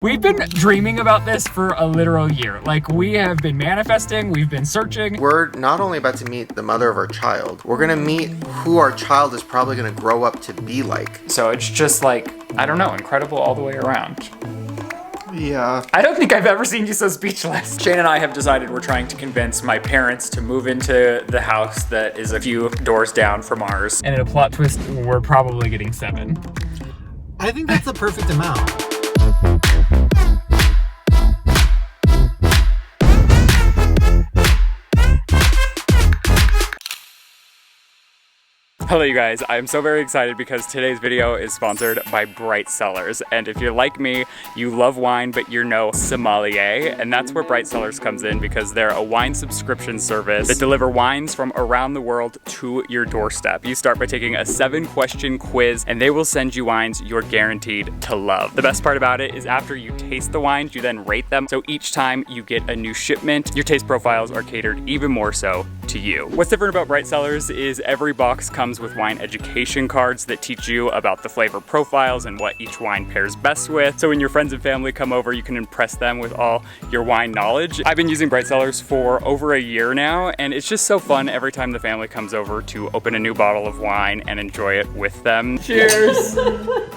We've been dreaming about this for a literal year. Like, we have been manifesting, we've been searching. We're not only about to meet the mother of our child, we're gonna meet who our child is probably gonna grow up to be like. So it's just like, I don't know, incredible all the way around. Yeah. I don't think I've ever seen you so speechless. Shane and I have decided we're trying to convince my parents to move into the house that is a few doors down from ours. And in a plot twist, we're probably getting 7. I think that's the perfect amount. Hello you guys, I'm so very excited because today's video is sponsored by Bright Cellars. And if you're like me, you love wine, but you're no sommelier. And that's where Bright Cellars comes in because they're a wine subscription service that deliver wines from around the world to your doorstep. You start by taking a 7-question quiz and they will send you wines you're guaranteed to love. The best part about it is after you taste the wines, you then rate them. So each time you get a new shipment, your taste profiles are catered even more so to you. What's different about Bright Cellars is every box comes with wine education cards that teach you about the flavor profiles and what each wine pairs best with. So when your friends and family come over, you can impress them with all your wine knowledge. I've been using Bright Cellars for over a year now, and it's just so fun every time the family comes over to open a new bottle of wine and enjoy it with them. Cheers!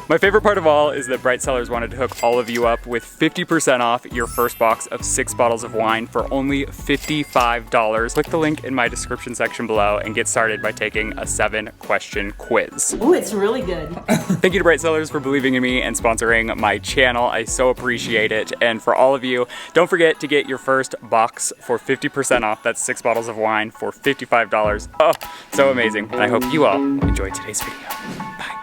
My favorite part of all is that Bright Cellars wanted to hook all of you up with 50% off your first box of 6 bottles of wine for only $55. Click the link in my description section below and get started by taking a 7-question quiz. Oh, it's really good. Thank you to Bright Cellars for believing in me and sponsoring my channel. I so appreciate it. And for all of you, don't forget to get your first box for 50% off. That's 6 bottles of wine for $55. Oh, so amazing. And I hope you all enjoyed today's video. Bye.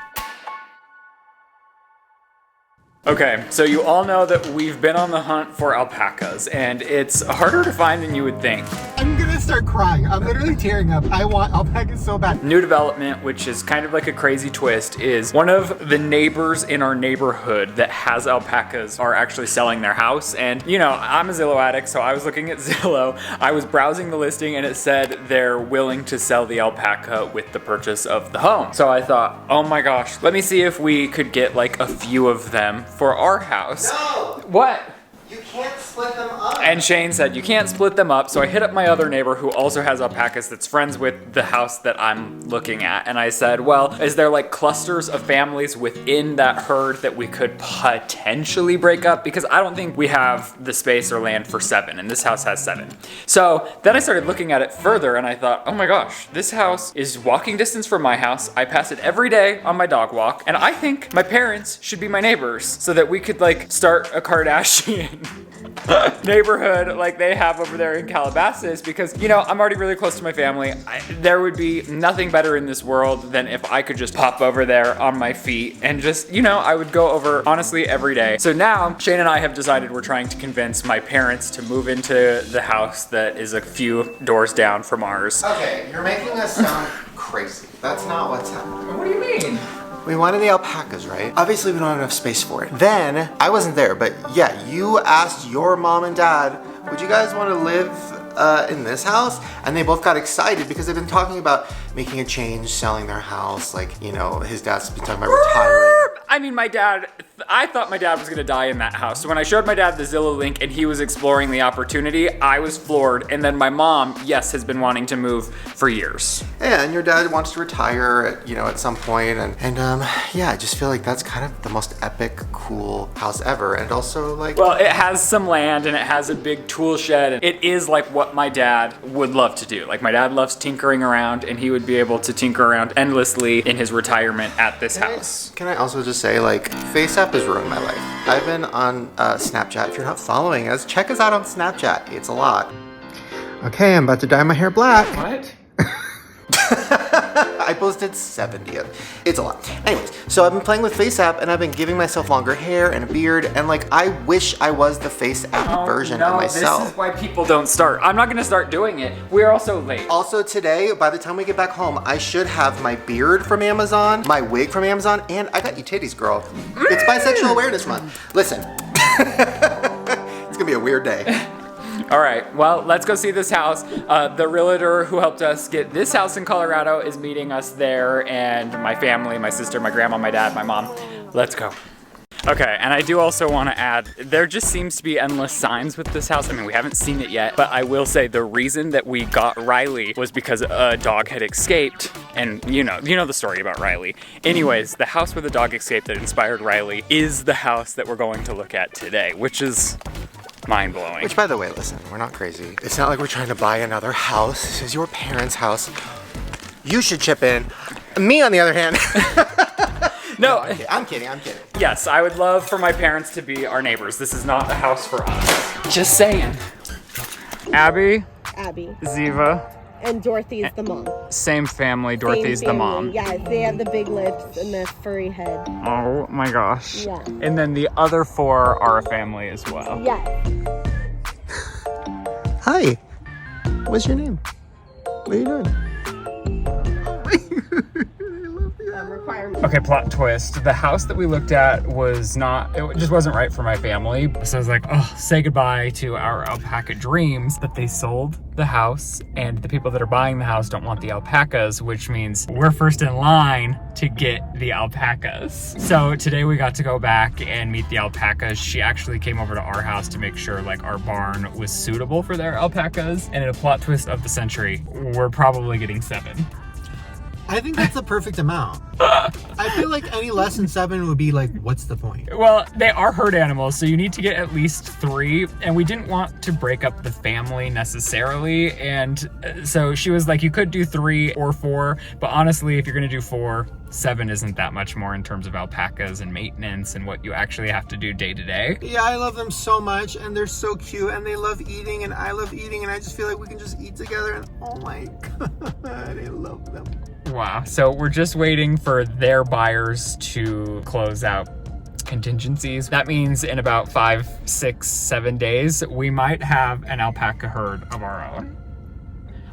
Okay, so you all know that we've been on the hunt for alpacas, and it's harder to find than you would think. I'm gonna start crying. I'm literally tearing up. I want alpacas so bad. New development, which is kind of like a crazy twist, is one of the neighbors in our neighborhood that has alpacas are actually selling their house. And you know, I'm a Zillow addict, so I was looking at Zillow. I was browsing the listing and it said they're willing to sell the alpaca with the purchase of the home. So I thought, oh my gosh, let me see if we could get like a few of them for our house. No! What? You can't split them up. And Shane said, you can't split them up. So I hit up my other neighbor who also has alpacas that's friends with the house that I'm looking at. And I said, well, is there like clusters of families within that herd that we could potentially break up? Because I don't think we have the space or land for 7, and this house has 7. So then I started looking at it further and I thought, oh my gosh, this house is walking distance from my house. I pass it every day on my dog walk. And I think my parents should be my neighbors so that we could like start a Kardashian neighborhood like they have over there in Calabasas, because you know, I'm already really close to my family. There would be nothing better in this world than if I could just pop over there on my feet and just, you know, I would go over honestly every day. So now Shane and I have decided we're trying to convince my parents to move into the house that is a few doors down from ours. Okay, you're making us sound crazy. That's not what's happening. What do you mean? We wanted the alpacas, right? Obviously, we don't have enough space for it. Then, I wasn't there, but yeah, you asked your mom and dad, would you guys want to live in this house? And they both got excited because they've been talking about making a change, selling their house. Like, you know, his dad's been talking about retiring. I mean, I thought my dad was gonna die in that house. So when I showed my dad the Zillow link and he was exploring the opportunity, I was floored. And then my mom, yes, has been wanting to move for years. Yeah, and your dad wants to retire at, you know, at some point. And yeah, I just feel like that's kind of the most epic, cool house ever. And also like... Well, it has some land and it has a big tool shed. And it is like what my dad would love to do. Like my dad loves tinkering around and he would be able to tinker around endlessly in his retirement at this house. Can I also just say, like, FaceApp has ruined my life. I've been on Snapchat. If you're not following us, check us out on Snapchat. It's a lot. Okay, I'm about to dye my hair black. What? I posted 70th. It's a lot. Anyways, so I've been playing with FaceApp and I've been giving myself longer hair and a beard, and like I wish I was the FaceApp version of myself. This is why people don't start. I'm not gonna start doing it. We're also late. Also today, by the time we get back home, I should have my beard from Amazon, my wig from Amazon, and I got you titties, girl. It's Bisexual Awareness Month. Listen, it's gonna be a weird day. All right, well, let's go see this house. The realtor who helped us get this house in Colorado is meeting us there, and my family, my sister, my grandma, my dad, my mom. Let's go. Okay, and I do also want to add, there just seems to be endless signs with this house. I mean, we haven't seen it yet, but I will say the reason that we got Riley was because a dog had escaped, and you know the story about Riley. Anyways, the house where the dog escaped that inspired Riley is the house that we're going to look at today, which is mind-blowing. Which, by the way, listen, we're not crazy. It's not like we're trying to buy another house. This is your parents' house. You should chip in. Me, on the other hand. No, I'm kidding. yes, I would love for my parents to be our neighbors. This is not a house for us. Just saying. Abby, Ziva, and Dorothy is the mom. same family. Dorothy's Same the family. mom. Yeah, they have the big lips and the furry head. Oh my gosh. Yeah. And then the other 4 are a family as well. Yes. Hi. What's your name? What are you doing? Requirement. Okay, plot twist. The house that we looked at was not, it just wasn't right for my family. So I was like, oh, say goodbye to our alpaca dreams. But they sold the house, and the people that are buying the house don't want the alpacas, which means we're first in line to get the alpacas. So today we got to go back and meet the alpacas. She actually came over to our house to make sure like our barn was suitable for their alpacas. And in a plot twist of the century, we're probably getting 7. I think that's the perfect amount. I feel like any less than 7 would be like, what's the point? Well, they are herd animals, so you need to get at least 3, and we didn't want to break up the family necessarily, and so she was like, you could do 3 or 4, but honestly, if you're gonna do 4, 7 isn't that much more in terms of alpacas and maintenance and what you actually have to do day to day. Yeah, I love them so much, and they're so cute, and they love eating, and I love eating, and I just feel like we can just eat together, and oh my God, I love them. Wow, so we're just waiting for their buyers to close out contingencies. That means in about 5, 6, 7 days, we might have an alpaca herd of our own.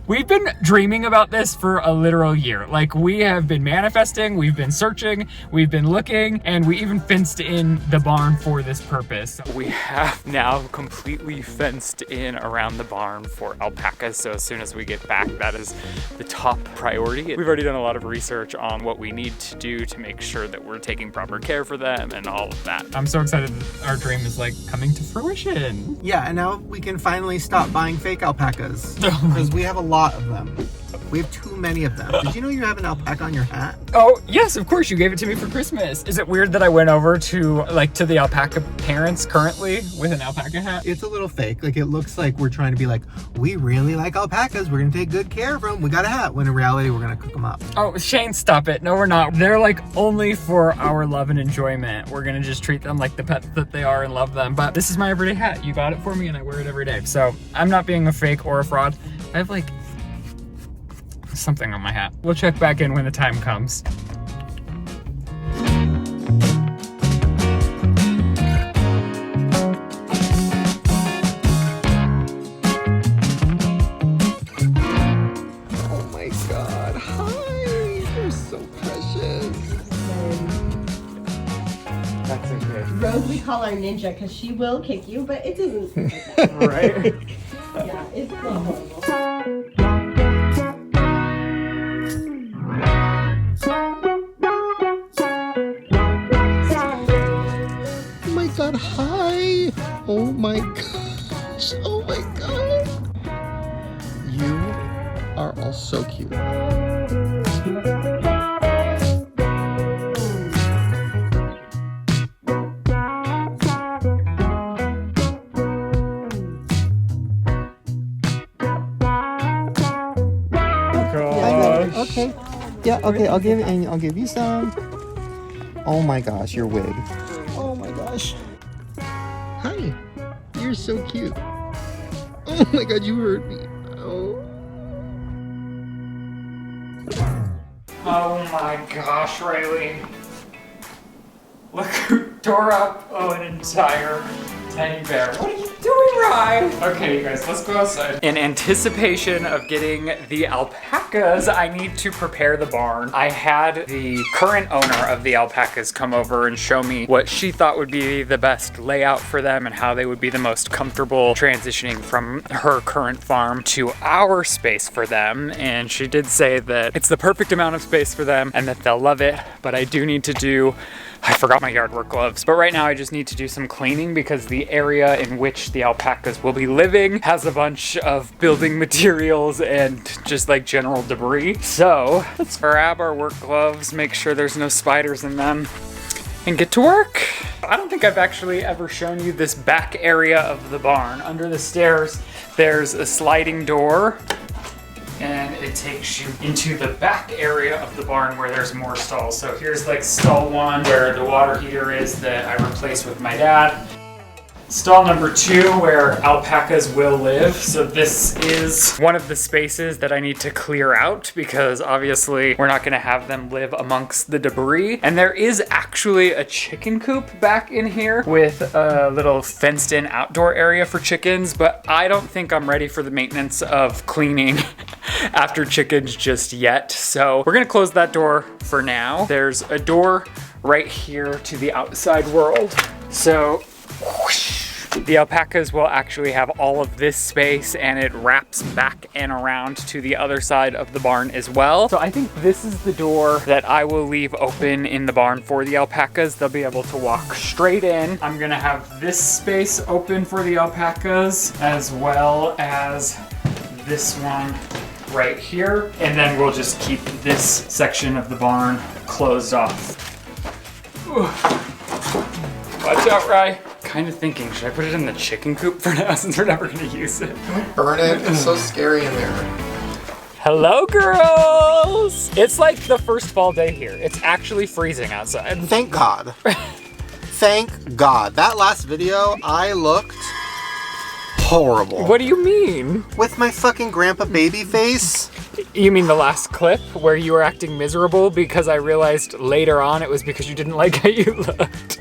We've been dreaming about this for a literal year. Like, we have been manifesting, we've been searching, we've been looking, and we even fenced in the barn for this purpose. We have now completely fenced in around the barn for alpacas, so as soon as we get back, that is the top priority. We've already done a lot of research on what we need to do to make sure that we're taking proper care for them and all of that. I'm so excited that our dream is like coming to fruition. Yeah, and now we can finally stop buying fake alpacas because we have a lot of them. We have too many of them. Did you know you have an alpaca on your hat? Oh, yes, of course, you gave it to me for Christmas. Is it weird that I went over to the alpaca parents currently with an alpaca hat? It's a little fake. Like, it looks like we're trying to be like, we really like alpacas. We're gonna take good care of them. We got a hat. When in reality, we're gonna cook them up. Oh, Shane, stop it. No, we're not. They're like only for our love and enjoyment. We're gonna just treat them like the pets that they are and love them. But this is my everyday hat. You got it for me and I wear it every day. So I'm not being a fake or a fraud. I have like something on my hat. We'll check back in when the time comes. Oh my God. Hi. You're so precious. That's okay. Rose, we call our ninja because she will kick you, but it doesn't. Right? Yeah, it's not horrible. Oh my God. Hi. Oh my gosh. Oh my God. You are all so cute. Okay. Yeah, okay, I'll give you some. Oh my gosh, your wig. Oh my gosh. Hi. You're so cute. Oh my God, you hurt me. Oh. Oh my gosh, Riley. Look who tore up an entire teddy bear. What are you doing, Rye? Okay, you guys, let's go outside. In anticipation of getting the alpacas, I need to prepare the barn. I had the current owner of the alpacas come over and show me what she thought would be the best layout for them and how they would be the most comfortable transitioning from her current farm to our space for them. And she did say that it's the perfect amount of space for them and that they'll love it, but I do need to do I forgot my yard work gloves. But right now I just need to do some cleaning because the area in which the alpacas will be living has a bunch of building materials and just like general debris. So let's grab our work gloves, make sure there's no spiders in them, and get to work. I don't think I've actually ever shown you this back area of the barn. Under the stairs, there's a sliding door, and it takes you into the back area of the barn where there's more stalls. So here's like stall 1 where the water heater is that I replaced with my dad. Stall number 2 where alpacas will live. So this is one of the spaces that I need to clear out because obviously we're not gonna have them live amongst the debris. And there is actually a chicken coop back in here with a little fenced in outdoor area for chickens, but I don't think I'm ready for the maintenance of cleaning after chickens just yet. So we're gonna close that door for now. There's a door right here to the outside world. So whoosh. The alpacas will actually have all of this space and it wraps back and around to the other side of the barn as well. So I think this is the door that I will leave open in the barn for the alpacas. They'll be able to walk straight in. I'm gonna have this space open for the alpacas as well as this one right here. And then we'll just keep this section of the barn closed off. Watch out, Rye. Kind of thinking, should I put it in the chicken coop for now since we're never gonna use it? Don't burn it. It's so scary in there. Hello, girls! It's like the first fall day here. It's actually freezing outside. Thank God. Thank God. That last video, I looked horrible. What do you mean? With my fucking grandpa baby face? You mean the last clip where you were acting miserable because I realized later on it was because you didn't like how you looked?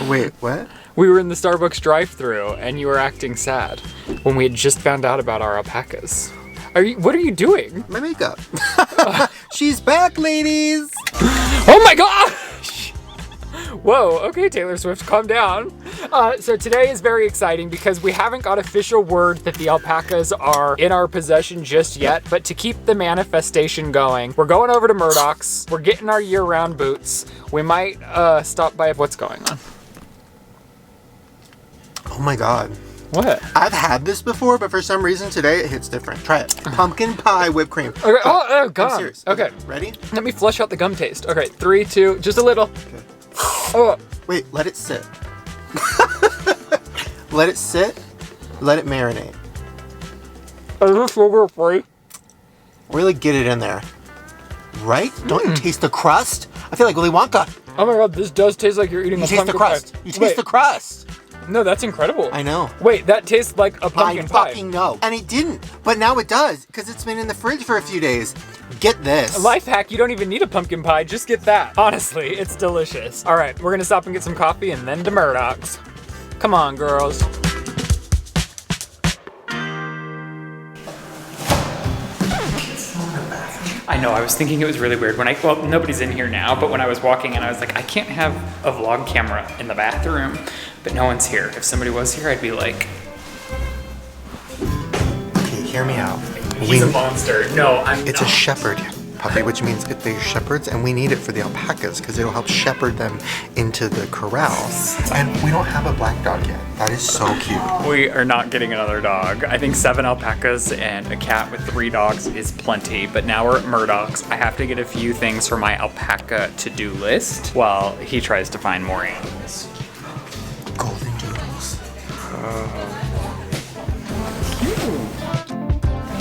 Wait, what? We were in the Starbucks drive-thru and you were acting sad when we had just found out about our alpacas. What are you doing? My makeup. She's back, ladies! Oh my gosh! Whoa, okay, Taylor Swift, calm down. So today is very exciting because we haven't got official word that the alpacas are in our possession just yet, but to keep the manifestation going, we're going over to Murdoch's, we're getting our year-round boots. We might stop by. What's going on? Oh my God. What? I've had this before, but for some reason today it hits different. Try it. Pumpkin pie whipped cream. Okay. Oh, gum. I'm serious. Okay. Ready? Let me flush out the gum taste. Okay, 3, 2, just a little. Okay. Oh. Wait, let it sit. Let it sit. Let it marinate. Is this sugar-free? Really get it in there. Right? Don't you taste the crust? I feel like Willy Wonka. Oh my God, this does taste like you're eating You a taste the pumpkin crust. pie. You taste Wait, the crust. No, that's incredible. I know. Wait, that tastes like a pumpkin I pie. fucking know. And it didn't. But now it does, because it's been in the fridge for a few days. Get this. A life hack, you don't even need a pumpkin pie, just get that. Honestly, it's delicious. All right, we're gonna stop and get some coffee and then to Murdoch's. Come on, girls. I know, I was thinking it was really weird well, nobody's in here now, but when I was walking in, I was like, I can't have a vlog camera in the bathroom, but no one's here. If somebody was here, I'd be like, Okay, hear me out. he's a monster. No, I'm It's not. a shepherd puppy, which means they're shepherds, and we need it for the alpacas because it'll help shepherd them into the corral. And we don't have a black dog yet. That is so cute. We are not getting another dog. I think 7 alpacas and a cat with 3 dogs is plenty, but now we're at Murdoch's. I have to get a few things for my alpaca to-do list while he tries to find more animals. Golden doodles.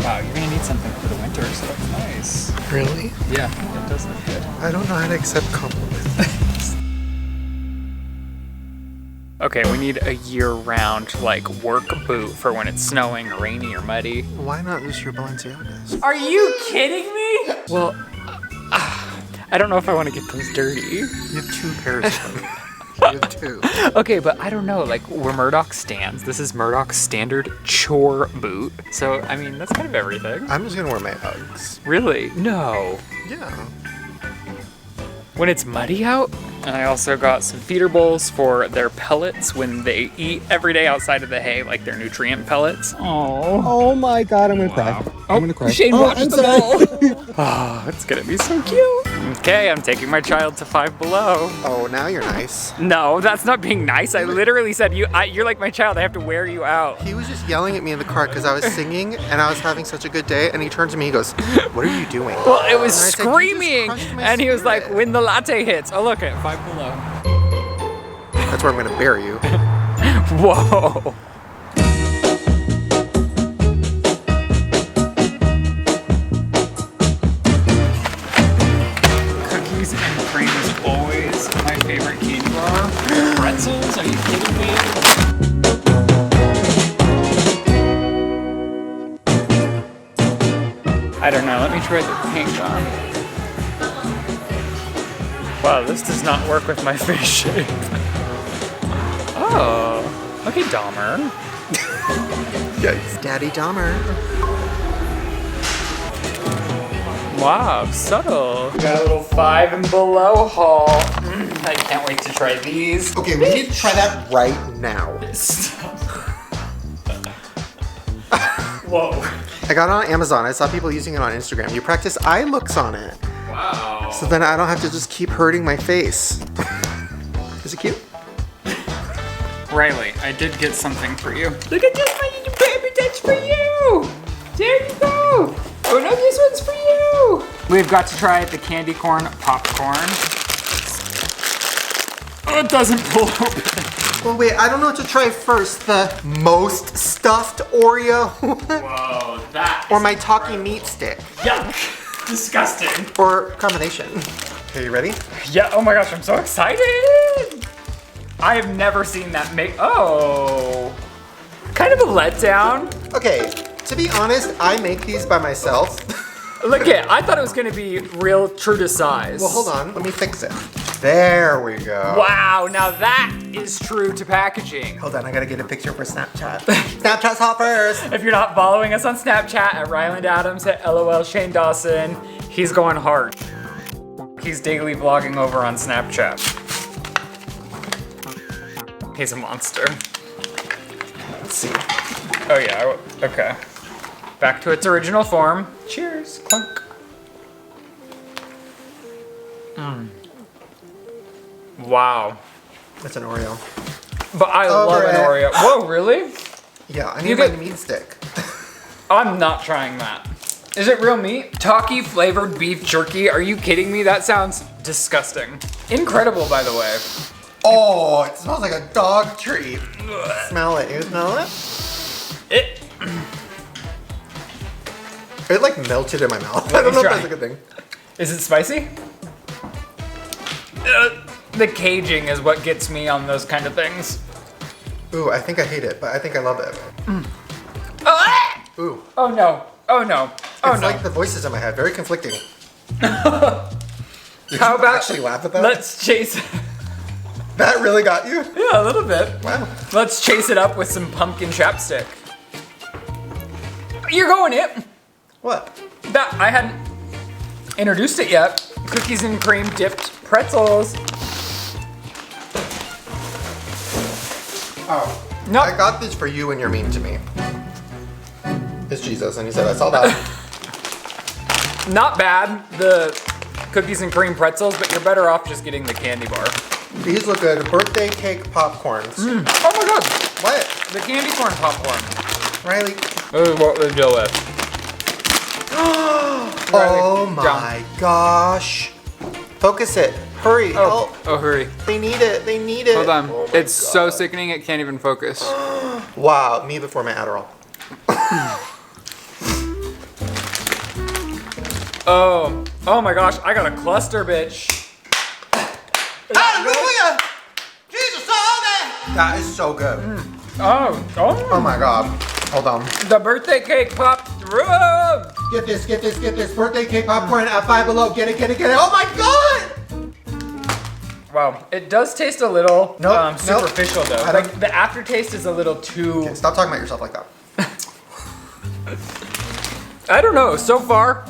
Wow, you're gonna need something for the winter, so that's nice. Really? Yeah, it does look good. I don't know how to accept compliments. Okay, we need a year-round, like, work boot for when it's snowing or rainy or muddy. Why not just your Balenciagas? Are you kidding me? Well, I don't know if I want to get those dirty. You have 2 pairs of them. You have 2. Okay, but I don't know, like, where Murdoch stands, this is Murdoch's standard chore boot. So, I mean, that's kind of everything. I'm just gonna wear my Uggs. Really? No. Yeah. When it's muddy out? And I also got some feeder bowls for their pellets when they eat every day outside of the hay, like their nutrient pellets. Oh. Oh my God, I'm gonna cry. I'm gonna cry. Shane, watch I'm the sorry. bowl. Oh, it's gonna be so cute. Okay, I'm taking my child to Five Below. Oh, now you're nice. No, that's not being nice. I literally said you're like my child. I have to wear you out. He was just yelling at me in the car because I was singing and I was having such a good day. And he turned to me, he goes, "What are you doing?" Well, it was And I said, "You just screaming, crushed my and he was like, spirit." "When the latte hits." Oh, look at Five Below. That's where I'm gonna bury you. Whoa. Cookies and cream is always my favorite candy bar. Pretzels? Are you kidding me? I don't know. Let me try the pink on. Wow, this does not work with my face shape. Oh, okay, Dahmer. Yikes. Daddy Dahmer. Wow, subtle. Got a little Five and Below haul. I can't wait to try these. Okay, we need to try that right now. Stop. Whoa. I got it on Amazon. I saw people using it on Instagram. You practice eye looks on it. Wow. So then I don't have to just keep hurting my face. Is it cute? Riley, I did get something for you. Look at this, my little baby, that's for you. There you go. Oh no, this one's for you. We've got to try the candy corn popcorn. Oh, it doesn't pull open. Well, wait, I don't know what to try first. The most stuffed Oreo Whoa, that or my talkie meat stick yuck. Disgusting. or combination. Okay, you ready? Yeah, oh my gosh, I'm so excited. I have never seen that make, oh. Kind of a letdown. Okay, to be honest, I make these by myself. Look at, I thought it was gonna be real true to size. Well, hold on, let me fix it. There we go. Wow, now that is true to packaging. Hold on, I gotta get a picture for Snapchat. Snapchat's hot first. If you're not following us on Snapchat at Ryland Adams at LOL Shane Dawson, he's going hard. He's daily vlogging over on Snapchat. He's a monster. Let's see. Oh yeah, okay. Back to its original form. Cheers, clunk. Wow. That's an Oreo. But I love an Oreo. Whoa, really? Yeah, I You need my get- meat stick. I'm not trying that. Is it real meat? Talkie flavored beef jerky? Are you kidding me? That sounds disgusting. Incredible, by the way. Oh, it smells like a dog treat. Smell it. You smell it? It. It like melted in my mouth. I Let don't me know if try. that's a good thing. Is it spicy? The caging is what gets me on those kind of things. Ooh, I think I hate it, but I think I love it. Ah! Ooh. Oh no. Oh no. Oh It's no. like the voices in my head, very conflicting. How about actually laugh at that? let's chase That really got you? Yeah, a little bit. Wow. Let's chase it up with some pumpkin chapstick. You're going it. What? That I hadn't introduced it yet. Cookies and cream dipped pretzels. Oh. Nope. I got this for you and you're mean to me. It's Jesus, and he said, I saw that. Not bad, the cookies and cream pretzels, but you're better off just getting the candy bar. These look good. Birthday cake popcorns. Oh my god, What? the candy corn popcorn. Riley. This is what we deal with. Oh my gosh. Focus it. Hurry. Help. Oh, hurry. They need it. They need it. Hold on. Oh my It's so God. sickening it can't even focus. Wow. Me before my Adderall. Oh my gosh, I got a cluster, bitch. Hallelujah! Jesus saw that! That is so good. Oh Oh my God. Hold on. the birthday cake popped through. Get this, get this, get this. Birthday cake popcorn at Five Below. Get it, get it, get it. Oh my God! Wow, it does taste a little Nope, superficial though. I don't- Like the aftertaste is a little too. Okay, stop talking about yourself like that. I don't know. So far,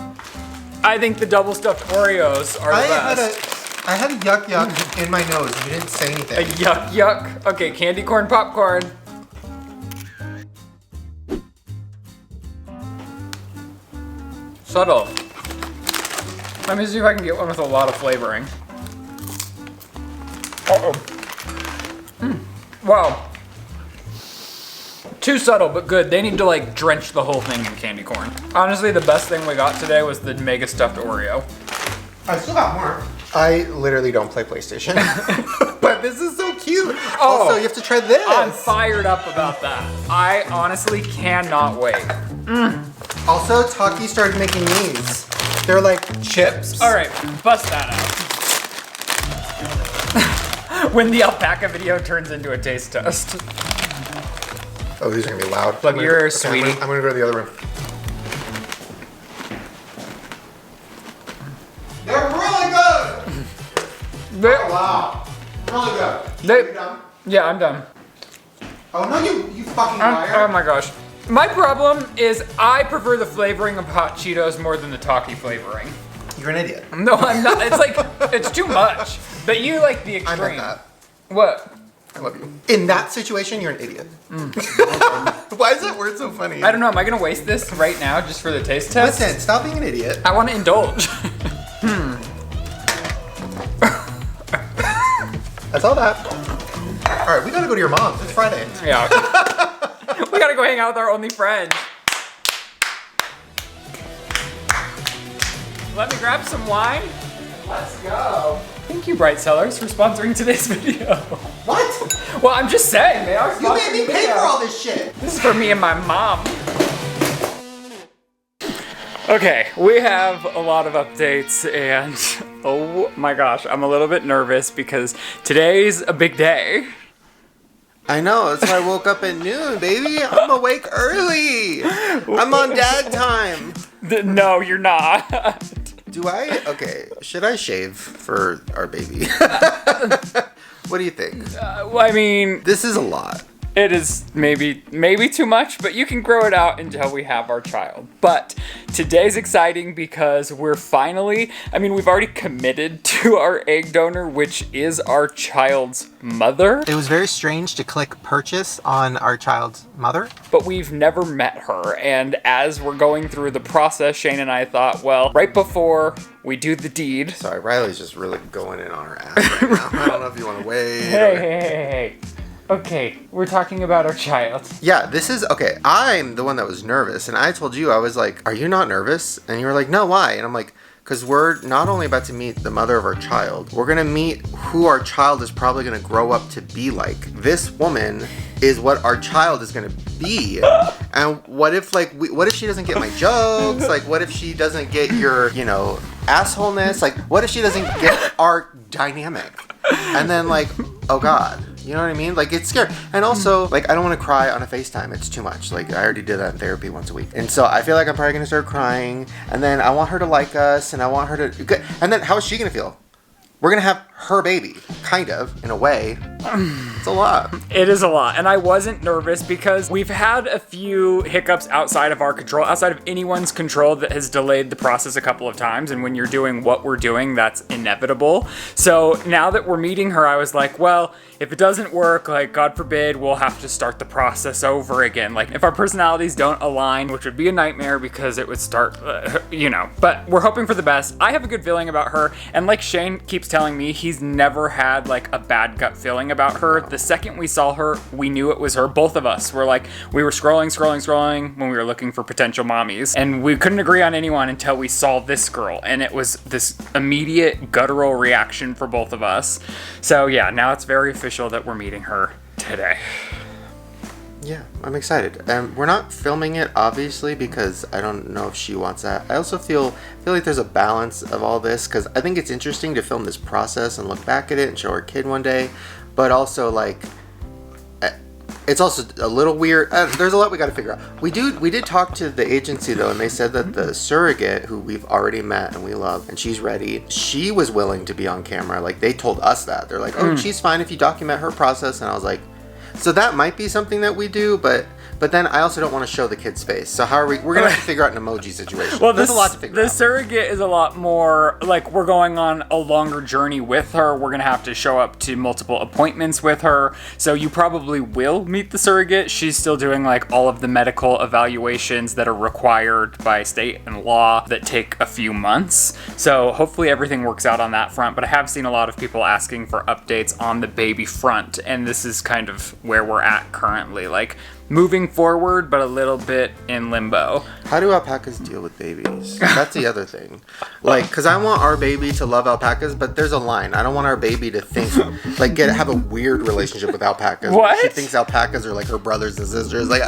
I think the double stuffed Oreos are the best. I had a yuck yuck in my nose. You didn't say A anything. yuck yuck. Okay, candy corn popcorn. Subtle. Let me see if I can get one with a lot of flavoring. Uh-oh. Wow. Too subtle, but good. They need to like drench the whole thing in candy corn. Honestly, the best thing we got today was the mega stuffed Oreo. I still got more. I literally don't play PlayStation. But this is so cute. Oh, Also, you have to try this. I'm fired up about that. I honestly cannot wait. Also, Taki started making these. They're like chips. All right, bust that out. When the alpaca video turns into a taste test. Oh, these are gonna be loud. Plug your ears, sweetie. I'm gonna go to the other room. They're really good! Wow. Really good. Are you done? Yeah, I'm done. Oh no, you fucking liar. Oh my gosh. My problem is I prefer the flavoring of hot Cheetos more than the Taki flavoring. You're an idiot. No, I'm not. It's like, it's too much. But you like the I extreme. meant that. What? I love you. In that situation, you're an idiot. Why is that word so funny? I don't know. Am I going to waste this right now just for the taste test? Listen, stop being an idiot. I want to indulge. That's all that. All right, we gotta go to your mom's. It's Friday. Yeah. We got to go hang out with our only friends. Let me grab some wine. Let's go. Thank you, Bright Cellars, for sponsoring today's video. What? Well, I'm just saying, they are sponsoring You made me the pay video. for all this shit. This is for me and my mom. Okay, we have a lot of updates and oh my gosh, I'm a little bit nervous because today's a big day. I know, that's why I woke up at noon, baby. I'm awake early. I'm on dad time. No, you're not. Do I? Okay, should I shave for our baby? What do you think? Well, I mean, This is a lot. it is maybe too much, but you can grow it out until we have our child. But today's exciting because we're finally, we've already committed to our egg donor, which is our child's mother, It was very strange to click purchase on our child's mother. but we've never met her. And as we're going through the process, Shane and I thought, well, right before we do the deed. Sorry, Riley's just really going in on her ass right now. I don't know if you want to wait. Hey. Okay, we're talking about our child. Yeah, this is, okay, I'm the one that was nervous, and I told you, I was like, are you not nervous? And you were like, no, why? And I'm like, because we're not only about to meet the mother of our child, we're going to meet who our child is probably going to grow up to be like. This woman is what our child is going to be. And what if, like, what if she doesn't get my jokes? Like, what if she doesn't get your, assholeness? Like, what if she doesn't get our dynamic? And then, like, oh God. You know what I mean? Like, it's scary. And also, like, I don't want to cry on a FaceTime. It's too much. Like, I already did that in therapy once a week. And so I feel like I'm probably going to start crying. And then I want her to like us. And I want her to... And then how is she going to feel? We're going to have her baby. Kind of, in a way. It's a lot. It is a lot, and I wasn't nervous because we've had a few hiccups outside of our control, outside of anyone's control, that has delayed the process a couple of times, and when you're doing what we're doing, that's inevitable. So now that we're meeting her, I was like, well, if it doesn't work, like, God forbid, we'll have to start the process over again. Like, if our personalities don't align, which would be a nightmare because it would start, but we're hoping for the best. I have a good feeling about her, and like Shane keeps telling me, he's never had like a bad gut feeling about her. The second we saw her, we knew it was her. Both of us were like, we were scrolling when we were looking for potential mommies, and we couldn't agree on anyone until we saw this girl, and it was this immediate guttural reaction for both of us. So yeah, now it's very official that we're meeting her today. Yeah, I'm excited. We're not filming it, obviously, because I don't know if she wants that. I also feel like there's a balance of all this, because I think it's interesting to film this process and look back at it and show our kid one day, but also, like, it's also a little weird. There's a lot we got to figure out. We did talk to the agency, though, and they said that the surrogate, who we've already met and we love, and she's ready, she was willing to be on camera. Like, they told us that. They're like, oh, she's fine if you document her process, and I was like, so that might be something that we do, but but then I also don't want to show the kid's face. So how are we're gonna have to figure out an emoji situation. Well, there's a lot to figure the out. surrogate is a lot more like we're going on a longer journey with her. We're gonna have to show up to multiple appointments with her. So you probably will meet the surrogate. She's still doing like all of the medical evaluations that are required by state and law that take a few months. So hopefully everything works out on that front. But I have seen a lot of people asking for updates on the baby front, and this is kind of where we're at currently. Like moving forward, but a little bit in limbo. How do alpacas deal with babies? That's the other thing. Like, because I want our baby to love alpacas, but there's a line. I don't want our baby to think, like, have a weird relationship with alpacas. What? She thinks alpacas are like her brothers and sisters. Like,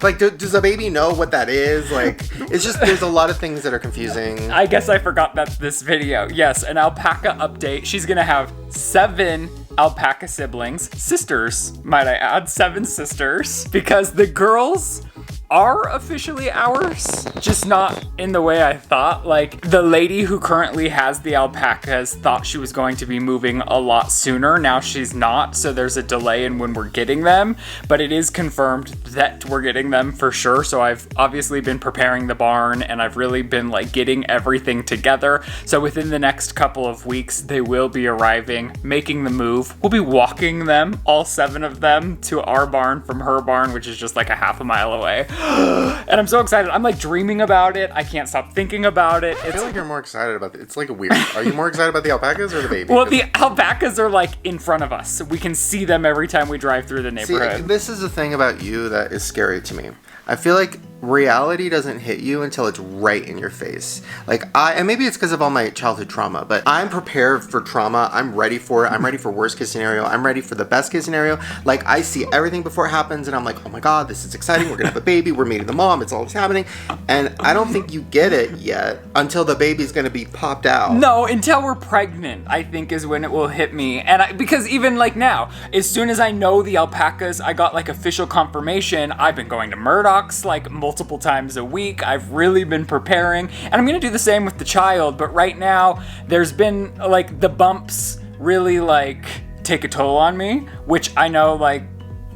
like does the baby know what that is? Like, it's just, there's a lot of things that are confusing. I guess I forgot that's this video. Yes, an alpaca update. She's gonna have 7 alpaca siblings, sisters, might I add, 7 sisters, because the girls are officially ours, just not in the way I thought. Like, the lady who currently has the alpacas thought she was going to be moving a lot sooner. Now she's not, so there's a delay in when we're getting them, but it is confirmed that we're getting them for sure. So I've obviously been preparing the barn, and I've really been like getting everything together. So within the next couple of weeks, they will be arriving, making the move. We'll be walking them, all 7 of them, to our barn from her barn, which is just like a half a mile away. And I'm so excited. I'm like dreaming about it. I can't stop thinking about it. I feel like you're more excited about it. It's like weird. Are you more excited about the alpacas or the baby? Well, the alpacas are like in front of us. We can see them every time we drive through the See, neighborhood. this is the thing about you that is scary to me. I feel like reality doesn't hit you until it's right in your face. Like and maybe it's because of all my childhood trauma, but I'm prepared for trauma. I'm ready for it. I'm ready for worst case scenario. I'm ready for the best case scenario. Like I see everything before it happens and I'm like, oh my God, this is exciting. We're gonna have a baby. We're meeting the mom. It's all that's happening. And I don't think you get it yet until the baby's gonna be popped out. No, until we're pregnant, I think is when it will hit me. And because even like now, as soon as I know the alpacas, I got like official confirmation. I've been going to Murdoch's like multiple times a week. I've really been preparing, and I'm gonna do the same with the child. But right now, there's been like the bumps really like take a toll on me, which I know like,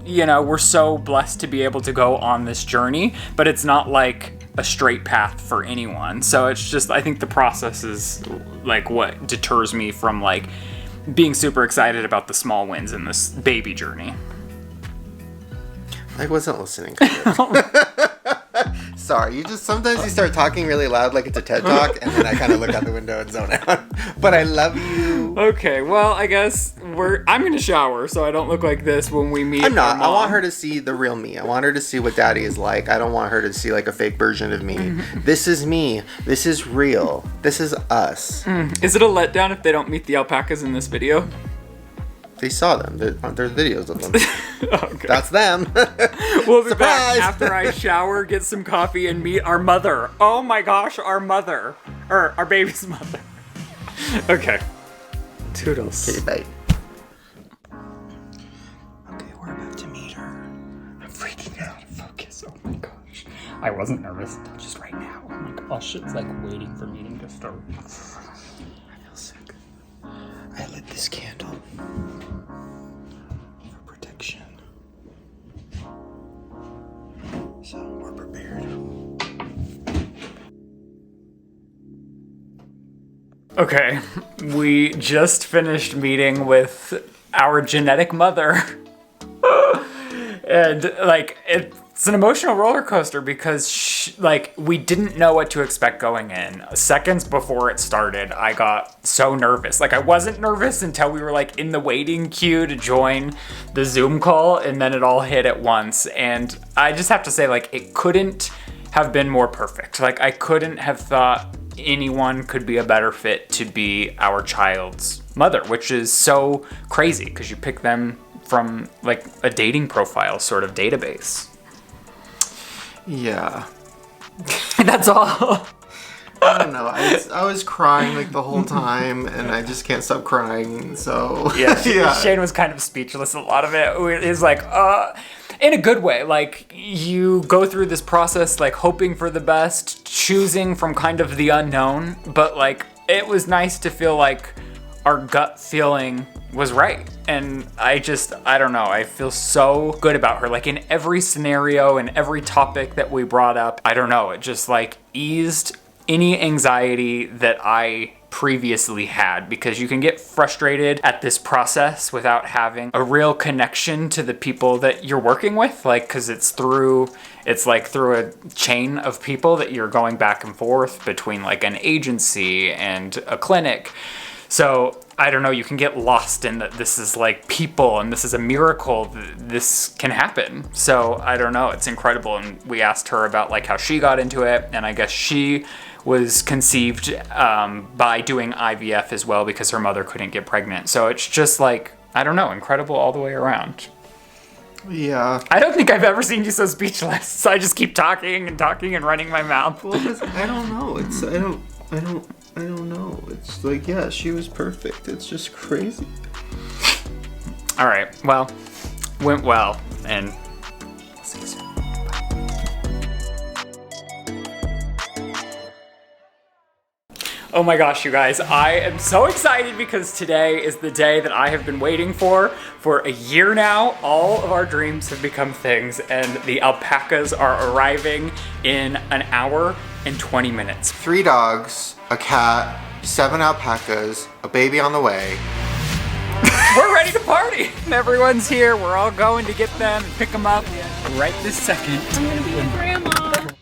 you know, we're so blessed to be able to go on this journey, but it's not like a straight path for anyone. So it's just, I think the process is like what deters me from like being super excited about the small wins in this baby journey. I wasn't listening. Sorry, sometimes you start talking really loud like it's a TED Talk, and then I kind of look out the window and zone out. But I love you. Okay, well, I guess I'm gonna shower so I don't look like this when we meet. I'm not. our mom. I want her to see the real me. I want her to see what daddy is like. I don't want her to see like a fake version of me. This is me. This is real. This is us. Is it a letdown if they don't meet the alpacas in this video? They saw them. There's videos of them. Okay. That's them. We'll be Surprise! back after I shower, get some coffee, and meet our mother. Oh my gosh, our mother. Or our baby's mother. Okay. Toodles. Okay, bye. Okay, we're about to meet her. I'm freaking out. Focus. Oh my gosh. I wasn't nervous until just right now. Oh my gosh, it's like waiting for meeting to start. I feel sick. I lit this candle for protection. So we're prepared. Okay, we just finished meeting with our genetic mother. And like it's an emotional roller coaster because we didn't know what to expect going in. Seconds before it started, I got so nervous. Like I wasn't nervous until we were like in the waiting queue to join the Zoom call, and then it all hit at once. And I just have to say, like, it couldn't have been more perfect. Like I couldn't have thought anyone could be a better fit to be our child's mother, which is so crazy because you pick them from like a dating profile sort of database. Yeah. That's all. I don't know. I was crying like the whole time, and I just can't stop crying. So Yeah, Shane was kind of speechless. A lot of it is like, in a good way. Like you go through this process, like hoping for the best, choosing from kind of the unknown, but like it was nice to feel like our gut feeling was right. And I don't know, I feel so good about her. Like in every scenario and every topic that we brought up, I don't know, it just like eased any anxiety that I previously had, because you can get frustrated at this process without having a real connection to the people that you're working with, like, because it's like through a chain of people that you're going back and forth between, like an agency and a clinic. So I don't know, you can get lost in that this is like people and this is a miracle that this can happen. So I don't know, it's incredible. And we asked her about like how she got into it, and I guess she was conceived by doing IVF as well because her mother couldn't get pregnant. So it's just like, I don't know, incredible all the way around. Yeah. I don't think I've ever seen you so speechless. So I just keep talking and talking and running my mouth. Well, I don't know. I don't know. It's like, yeah, she was perfect. It's just crazy. All right, well, went well, and we'll see you soon. Oh my gosh, you guys, I am so excited because today is the day that I have been waiting for a year now. All of our dreams have become things, and the alpacas are arriving in an hour and 20 minutes. 3 dogs, a cat, 7 alpacas, a baby on the way. We're ready to party. Everyone's here. We're all going to get them and pick them up right this second. I'm gonna be a grandma.